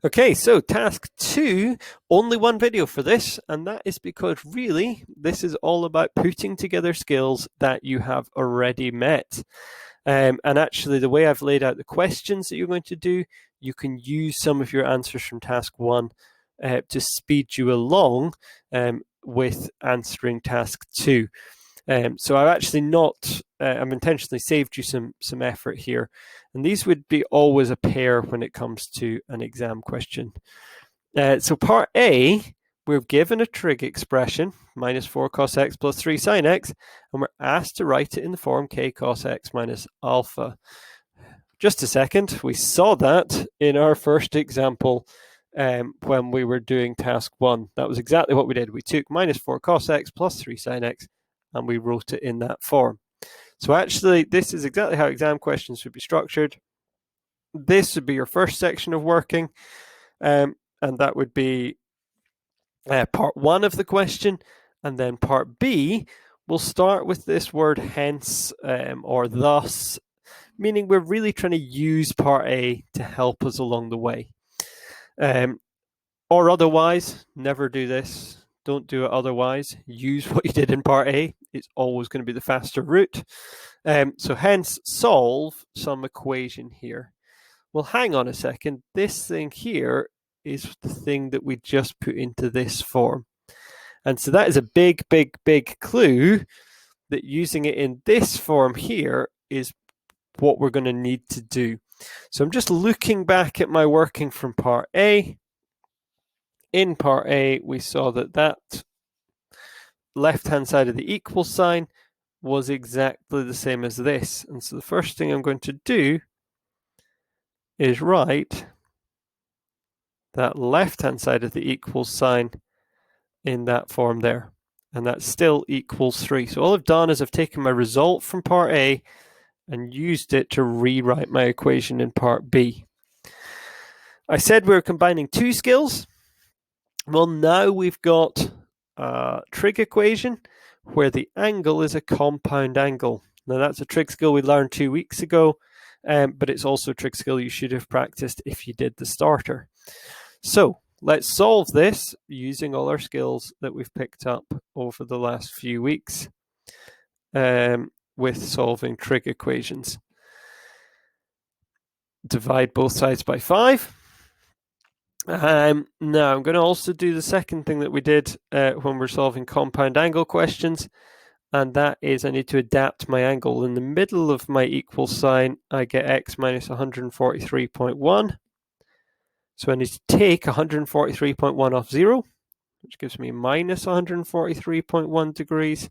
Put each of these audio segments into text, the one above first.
Okay, so task 2, only one video for this, and that is because really this is all about putting together skills that you have already met. And actually, the way I've laid out the questions that you're going to do, you can use some of your answers from task 1 to speed you along with answering task 2. So I've actually not, I've intentionally saved you some effort here. And these would be always a pair when it comes to an exam question. So part A, we're given a trig expression, minus 4 cos x plus 3 sin x, and we're asked to write it in the form k cos x minus alpha. Just a second, we saw that in our first example when we were doing task 1. That was exactly what we did. We took minus 4 cos x plus 3 sin x, and we wrote it in that form. So actually, this is exactly how exam questions would be structured. This would be your first section of working, and that would be part 1 of the question, and then part B will start with this word hence or thus, meaning we're really trying to use part A to help us along the way. Or otherwise, never do this. Don't do it otherwise. Use what you did in part A. It's always going to be the faster route. So hence, solve some equation here. Well, hang on a second. This thing here is the thing that we just put into this form. And so that is a big, big, big clue that using it in this form here is what we're going to need to do. So I'm just looking back at my working from part A. In part A, we saw that left-hand side of the equal sign was exactly the same as this. And so the first thing I'm going to do is write that left-hand side of the equal sign in that form there. And that still equals 3. So all I've done is I've taken my result from part A and used it to rewrite my equation in part B. I said we were combining two skills. Well, now we've got a trig equation where the angle is a compound angle. Now that's a trig skill we learned 2 weeks ago, but it's also a trig skill you should have practiced if you did the starter. So let's solve this using all our skills that we've picked up over the last few weeks with solving trig equations. Divide both sides by 5. Now I'm going to also do the second thing that we did when we're solving compound angle questions, and that is I need to adapt my angle. In the middle of my equal sign, I get x minus 143.1. So I need to take 143.1 off 0, which gives me minus 143.1 degrees.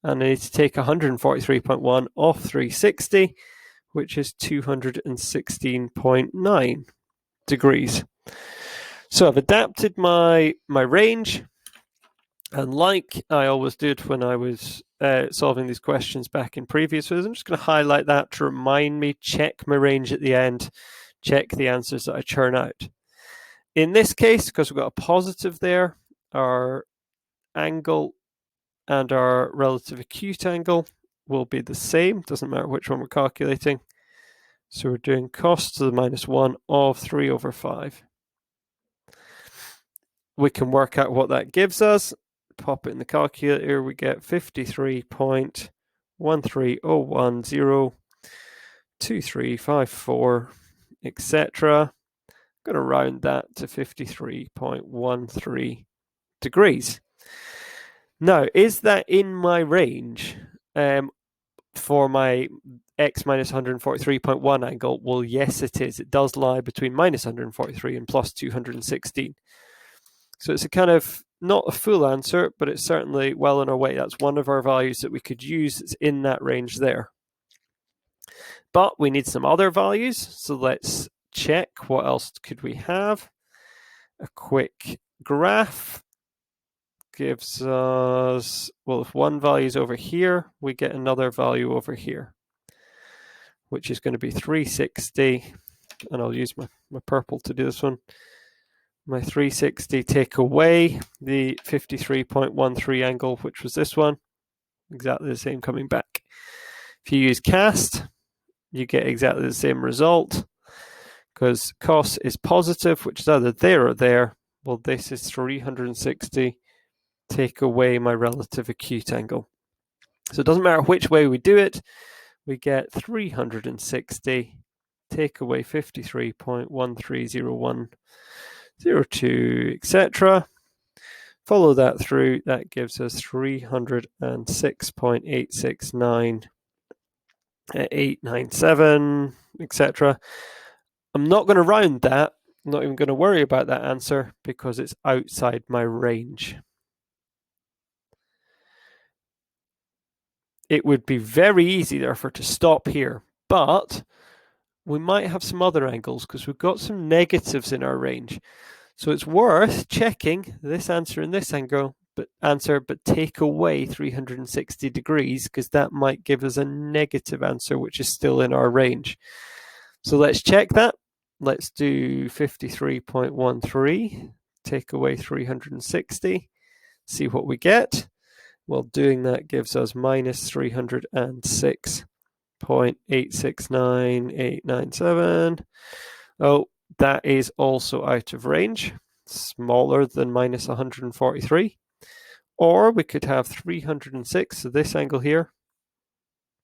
And I need to take 143.1 off 360, which is 216.9 degrees. So I've adapted my range, and like I always did when I was solving these questions back in previous videos, I'm just going to highlight that to remind me, check my range at the end, check the answers that I churn out. In this case, because we've got a positive there, our angle and our relative acute angle will be the same, doesn't matter which one we're calculating. So we're doing cos to the minus 1 of 3 over 5. We can work out what that gives us. Pop it in the calculator. We get 53.130102354, etc. I'm going to round that to 53.13 degrees. Now, is that in my range for my x minus 143.1 angle? Well, yes, it is. It does lie between minus 143 and plus 216. So it's a kind of, not a full answer, but it's certainly well on our way. That's one of our values that we could use. It's in that range there. But we need some other values. So let's check what else could we have. A quick graph gives us, well, if one value is over here, we get another value over here, which is going to be 360. And I'll use my purple to do this one. My 360 take away the 53.13 angle, which was this one, exactly the same coming back. If you use cast, you get exactly the same result. because cos is positive, which is either there or there. Well, this is 360. Take away my relative acute angle. So it doesn't matter which way we do it, we get 360, take away 53.130102, etc. Follow that through, that gives us 306.869897, etc. I'm not going to round that. I'm not even going to worry about that answer because it's outside my range. It would be very easy, therefore, to stop here, but we might have some other angles because we've got some negatives in our range. So it's worth checking this answer and this angle, but take away 360 degrees because that might give us a negative answer, which is still in our range. So let's check that. Let's do 53.13, take away 360, see what we get. Well, doing that gives us minus 306.869897. Oh, that is also out of range, smaller than minus 143. Or we could have 306, so this angle here,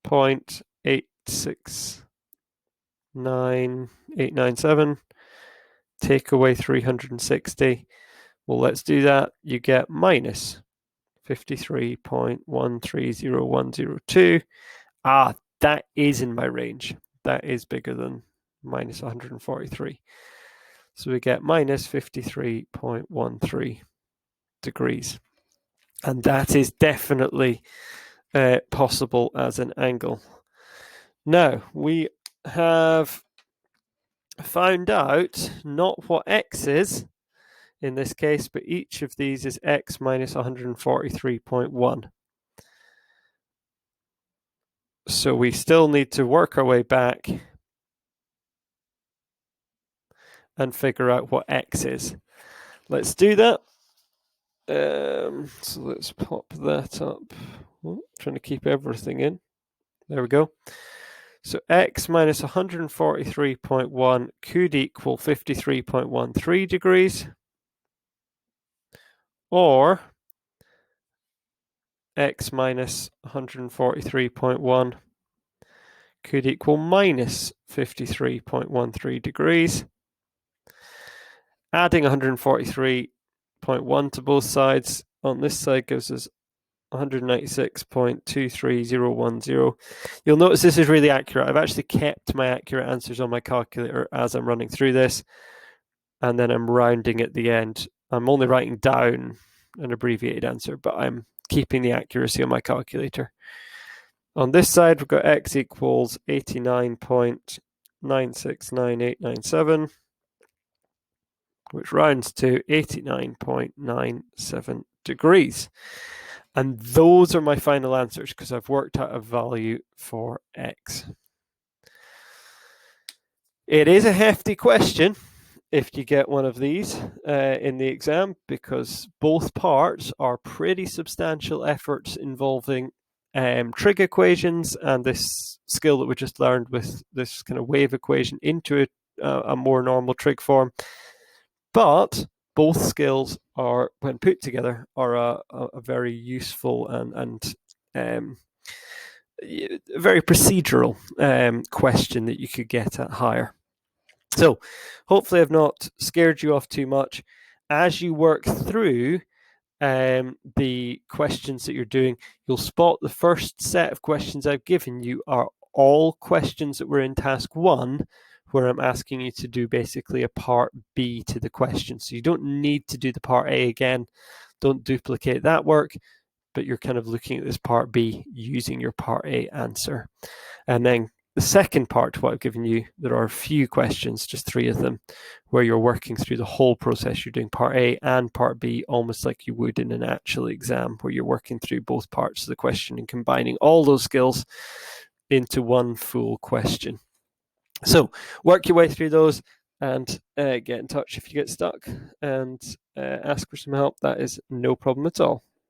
0.869897, take away 360. Well, let's do that. You get minus 53.130102. That is in my range. That is bigger than minus 143. So we get minus 53.13 degrees. And that is definitely possible as an angle. Now, we have found out not what x is in this case, but each of these is x minus 143.1. So we still need to work our way back and figure out what x is. Let's do that. So let's pop that up. Trying to keep everything in. There we go. So x minus 143.1 could equal 53.13 degrees, or x minus 143.1 could equal minus 53.13 degrees. Adding 143.1 to both sides on this side gives us 196.23010. You'll notice this is really accurate. I've actually kept my accurate answers on my calculator as I'm running through this, and then I'm rounding at the end. I'm only writing down an abbreviated answer, but I'm keeping the accuracy on my calculator. On this side, we've got x equals 89.969897, which rounds to 89.97 degrees. And those are my final answers because I've worked out a value for x. It is a hefty question if you get one of these in the exam, because both parts are pretty substantial efforts involving trig equations and this skill that we just learned with this kind of wave equation into a more normal trig form. But both skills are, when put together, are a very useful and very procedural question that you could get at higher. So hopefully I've not scared you off too much. As you work through the questions that you're doing, you'll spot the first set of questions I've given you are all questions that were in task 1, where I'm asking you to do basically a part B to the question. So you don't need to do the part A again. Don't duplicate that work, but you're kind of looking at this part B using your part A answer. And then the second part, what I've given you, there are a few questions, just 3 of them, where you're working through the whole process. You're doing part A and part B almost like you would in an actual exam, where you're working through both parts of the question and combining all those skills into one full question. So work your way through those and get in touch if you get stuck and ask for some help. That is no problem at all.